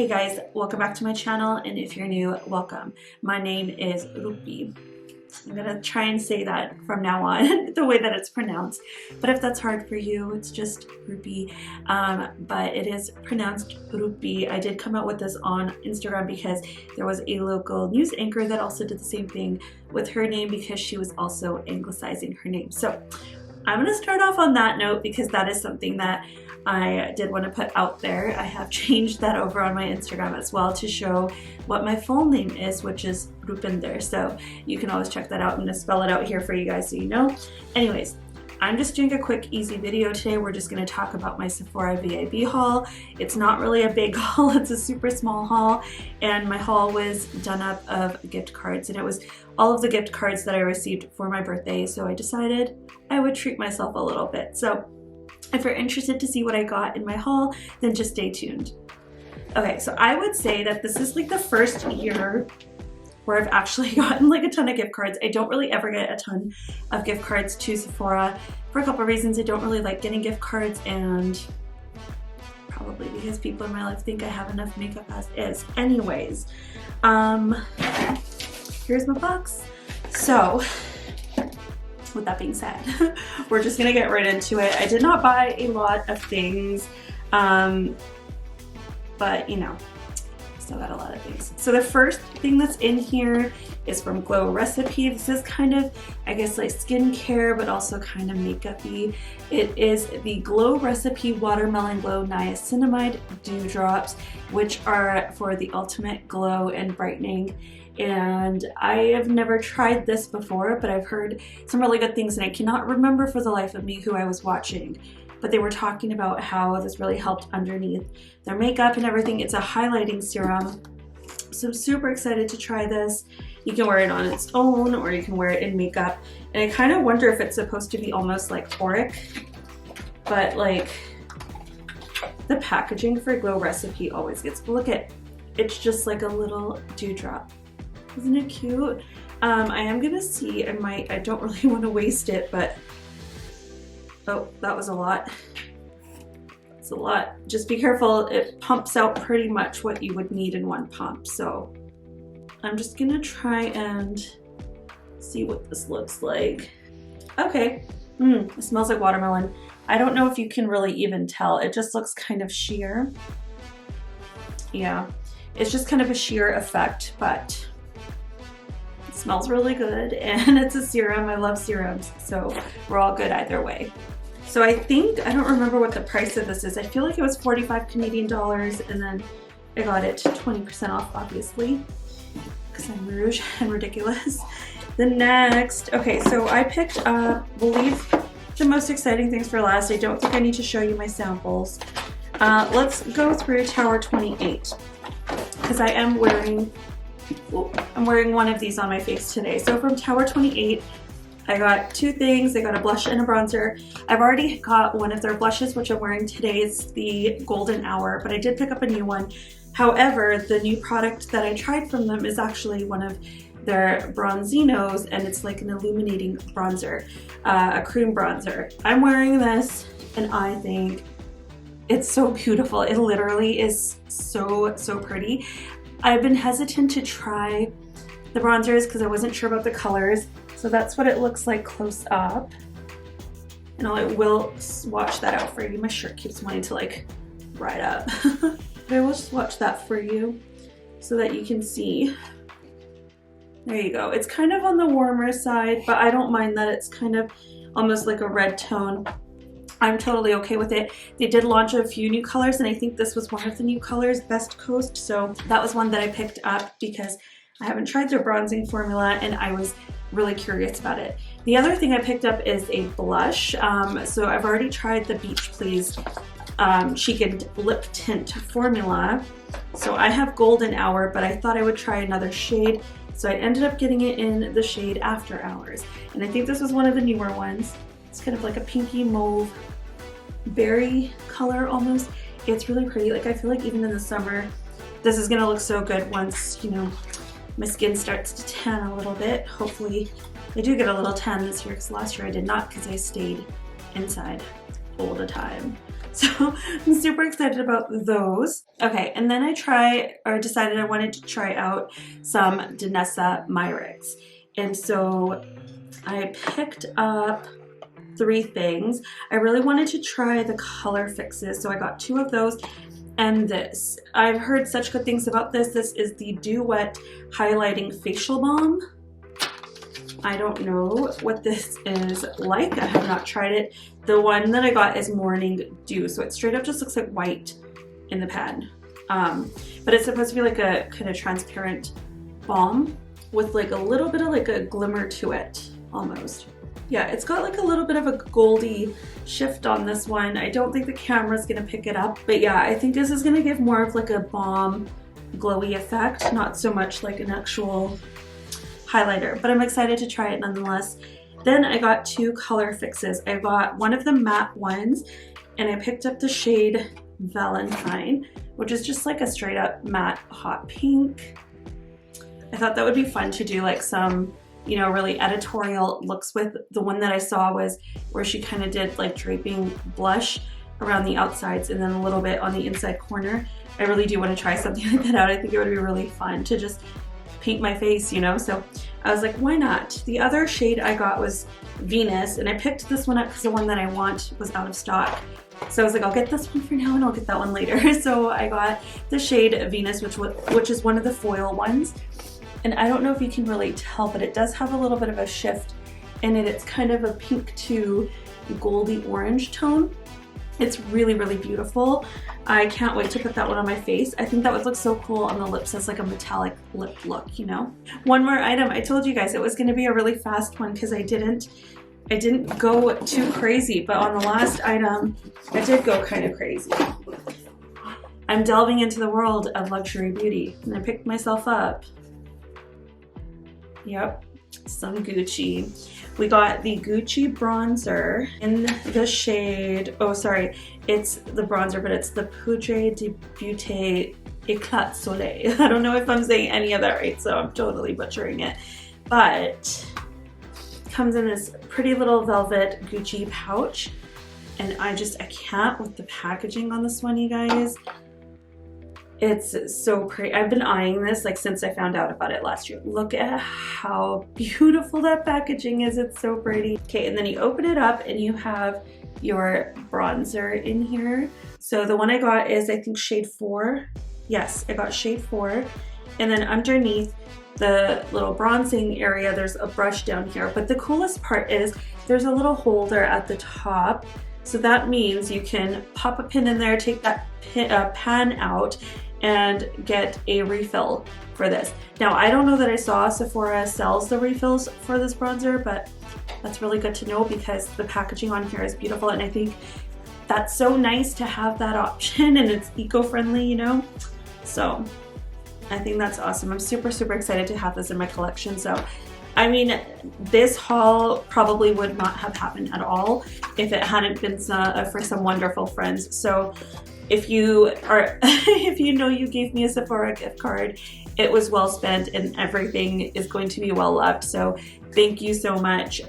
Hey guys, welcome back to my channel, and if you're new, welcome. My name is Rupi. I'm gonna try and say that from now on the way that it's pronounced, but if that's hard for you, it's just Rupi, but it is pronounced Rupi. I did come out with this on Instagram because there was a local news anchor that also did the same thing with her name because she was also anglicizing her name. So I'm gonna start off on that note because that is something that I did want to put out there. I have changed that over on my Instagram as well to show what my full name is, which is RUPINDER. So you can always check that out. I'm going to spell it out here for you guys so you know. Anyways, I'm just doing a quick, easy video today. We're just going to talk about my Sephora Vib haul. It's not really a big haul. It's a super small haul. And my haul was done up of gift cards. And it was all of the gift cards that I received for my birthday. So I decided I would treat myself a little bit. So if you're interested to see what I got in my haul, then just stay tuned. Okay, so I would say that this is like the first year where I've actually gotten like a ton of gift cards. I don't really ever get a ton of gift cards to Sephora for a couple of reasons. I don't really like getting gift cards, and probably because people in my life think I have enough makeup as is. Anyways, here's my box. So with that being said, we're just gonna get right into it. I did not buy a lot of things, but you know, still got a lot of things. So the first thing that's in here is from Glow Recipe. This is kind of, I guess, like skincare, but also kind of makeup-y. It is the Glow Recipe Watermelon Glow Niacinamide Dewdrops, which are for the ultimate glow and brightening. And I have never tried this before, but I've heard some really good things, and I cannot remember for the life of me who I was watching, but they were talking about how this really helped underneath their makeup and everything. It's a highlighting serum, so I'm super excited to try this. You can wear it on its own, or you can wear it in makeup, and I kind of wonder if it's supposed to be almost like auric, but like the packaging for Glow Recipe always gets, look at, it's just like a little dewdrop. Isn't it cute? I am gonna see, I don't really want to waste it, but oh, that was a lot. That's a lot. Just be careful, it pumps out pretty much what you would need in one pump. So I'm just gonna try and see what this looks like. Okay, it smells like watermelon. I don't know if you can really even tell. It just looks kind of sheer. Yeah, it's just kind of a sheer effect, but it smells really good, and it's a serum. I love serums, so we're all good either way. So I think, I don't remember what the price of this is. I feel like it was 45 Canadian dollars, and then I got it 20% off, obviously, because I'm rouge and ridiculous. The next, okay, so I picked up, we'll leave the most exciting things for last. I don't think I need to show you my samples. Let's go through Tower 28, because I am wearing, I'm wearing one of these on my face today. So from Tower 28, I got two things. I got a blush and a bronzer. I've already got one of their blushes, which I'm wearing today. It's the Golden Hour, but I did pick up a new one. However, the new product that I tried from them is actually one of their bronzinos, and it's like an illuminating bronzer, a cream bronzer. I'm wearing this, and I think it's so beautiful. It literally is so pretty. I've been hesitant to try the bronzers because I wasn't sure about the colors. So that's what it looks like close up. And I will swatch that out for you. My shirt keeps wanting to like ride up. But I will swatch that for you so that you can see. There you go. It's kind of on the warmer side, but I don't mind that it's kind of almost like a red tone. I'm totally okay with it. They did launch a few new colors, and I think this was one of the new colors, Best Coast. So that was one that I picked up because I haven't tried their bronzing formula, and I was really curious about it. The other thing I picked up is a blush. So I've already tried the Beach Please Cheek Lip Tint formula. So I have Golden Hour, but I thought I would try another shade. So I ended up getting it in the shade After Hours. And I think this was one of the newer ones. It's kind of like a pinky mauve berry color almost. It's really pretty. Like, I feel like even in the summer, this is gonna look so good once, you know, my skin starts to tan a little bit. Hopefully I do get a little tan this year, because last year I did not, because I stayed inside all the time. So I'm super excited about those. Okay, and then I decided I wanted to try out some DANESSA MYRICKS. And so I picked up 3 things. I really wanted to try the COLORFIXes, so I got 2 of those. And this, I've heard such good things about this. This is the Dew Wet Highlighting Facial Balm. I don't know what this is like. I have not tried it. The one that I got is Morning Dew, so it straight up just looks like white in the pan. But it's supposed to be like a kind of transparent balm with like a little bit of like a glimmer to it, almost. Yeah, it's got like a little bit of a goldy shift on this one. I don't think the camera's gonna pick it up, but yeah, I think this is gonna give more of like a balm glowy effect, not so much like an actual highlighter, but I'm excited to try it nonetheless. Then I got 2 COLORFIXes. I got one of the matte ones, and I picked up the shade Valentine, which is just like a straight up matte hot pink. I thought that would be fun to do like some, you know, really editorial looks with. The one that I saw was where she kind of did like draping blush around the outsides and then a little bit on the inside corner. I really do want to try something like that out. I think it would be really fun to just paint my face, you know, so I was like, why not? The other shade I got was Venus, and I picked this one up because the one that I want was out of stock. So I was like, I'll get this one for now and I'll get that one later. So I got the shade Venus, which is one of the foil ones. And I don't know if you can really tell, but it does have a little bit of a shift in it. It's kind of a pink to goldy orange tone. It's really, really beautiful. I can't wait to put that one on my face. I think that would look so cool on the lips as like a metallic lip look, you know? One more item. I told you guys it was gonna be a really fast one because I didn't go too crazy, but on the last item, I did go kind of crazy. I'm delving into the world of luxury beauty, and I picked myself up. Yep, some Gucci. We got the Gucci bronzer in the shade, oh sorry, it's the bronzer, but it's the Poudre de Beauté Éclat Soleil. I don't know if I'm saying any of that right, so I'm totally butchering it. But it comes in this pretty little velvet Gucci pouch. And I can't with the packaging on this one, you guys. It's so pretty. I've been eyeing this like since I found out about it last year. Look at how beautiful that packaging is. It's so pretty. Okay, and then you open it up and you have your bronzer in here. So the one I got is I think shade 4. Yes, I got shade 4. And then underneath the little bronzing area, there's a brush down here. But the coolest part is there's a little holder at the top. So that means you can pop a pin in there, take that pan out, and get a refill for this. Now, I don't know that I saw Sephora sells the refills for this bronzer, but that's really good to know because the packaging on here is beautiful, and I think that's so nice to have that option, and it's eco-friendly, you know? So I think that's awesome. I'm super, super excited to have this in my collection. So I mean, this haul probably would not have happened at all if it hadn't been for some wonderful friends. So if you are, if you know you gave me a Sephora gift card, it was well spent and everything is going to be well loved. So thank you so much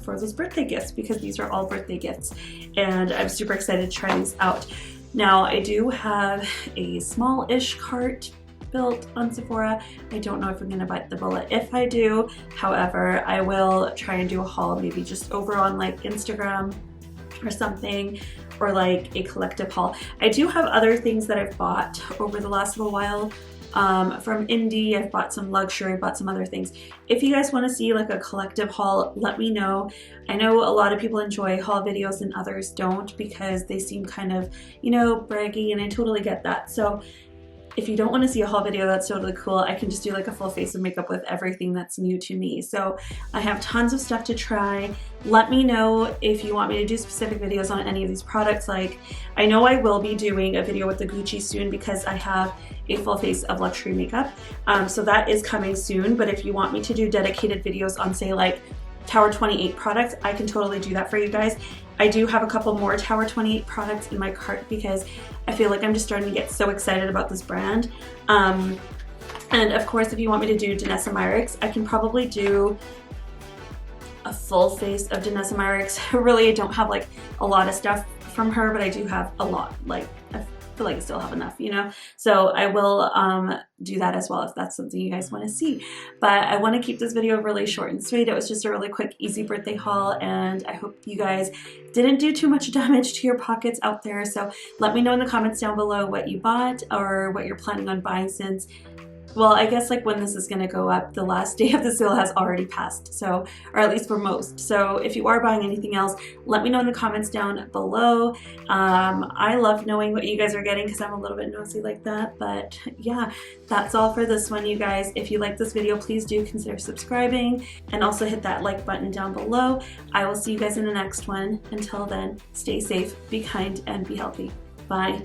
for those birthday gifts, because these are all birthday gifts and I'm super excited to try these out. Now I do have a small-ish cart built on Sephora. I don't know if I'm gonna bite the bullet if I do. However, I will try and do a haul maybe just over on like Instagram or something, or like a collective haul. I do have other things that I've bought over the last little while from indie. I've bought some luxury, bought some other things. If you guys want to see like a collective haul, let me know. I know a lot of people enjoy haul videos and others don't because they seem kind of, you know, braggy, and I totally get that. So if you don't want to see a haul video, that's totally cool. I can just do like a full face of makeup with everything that's new to me. So I have tons of stuff to try. Let me know if you want me to do specific videos on any of these products. Like, I know I will be doing a video with the Gucci soon because I have a full face of luxury makeup. So that is coming soon. But if you want me to do dedicated videos on, say, like Tower 28 products, I can totally do that for you guys. I do have a couple more Tower 28 products in my cart because I feel like I'm just starting to get so excited about this brand. And of course, if you want me to do DANESSA MYRICKS, I can probably do a full face of DANESSA MYRICKS. Really, I don't have like a lot of stuff from her, but I do have a lot. Like, I feel like I still have enough, you know? So I will do that as well if that's something you guys want to see. But I want to keep this video really short and sweet. It was just a really quick, easy birthday haul, and I hope you guys didn't do too much damage to your pockets out there. So let me know in the comments down below what you bought or what you're planning on buying, since, well, I guess like when this is going to go up, the last day of the sale has already passed, so, or at least for most. So if you are buying anything else, let me know in the comments down below. I love knowing what you guys are getting because I'm a little bit nosy like that. But yeah, that's all for this one, you guys. If you like this video, please do consider subscribing and also hit that like button down below. I will see you guys in the next one. Until then, stay safe, be kind, and be healthy. Bye.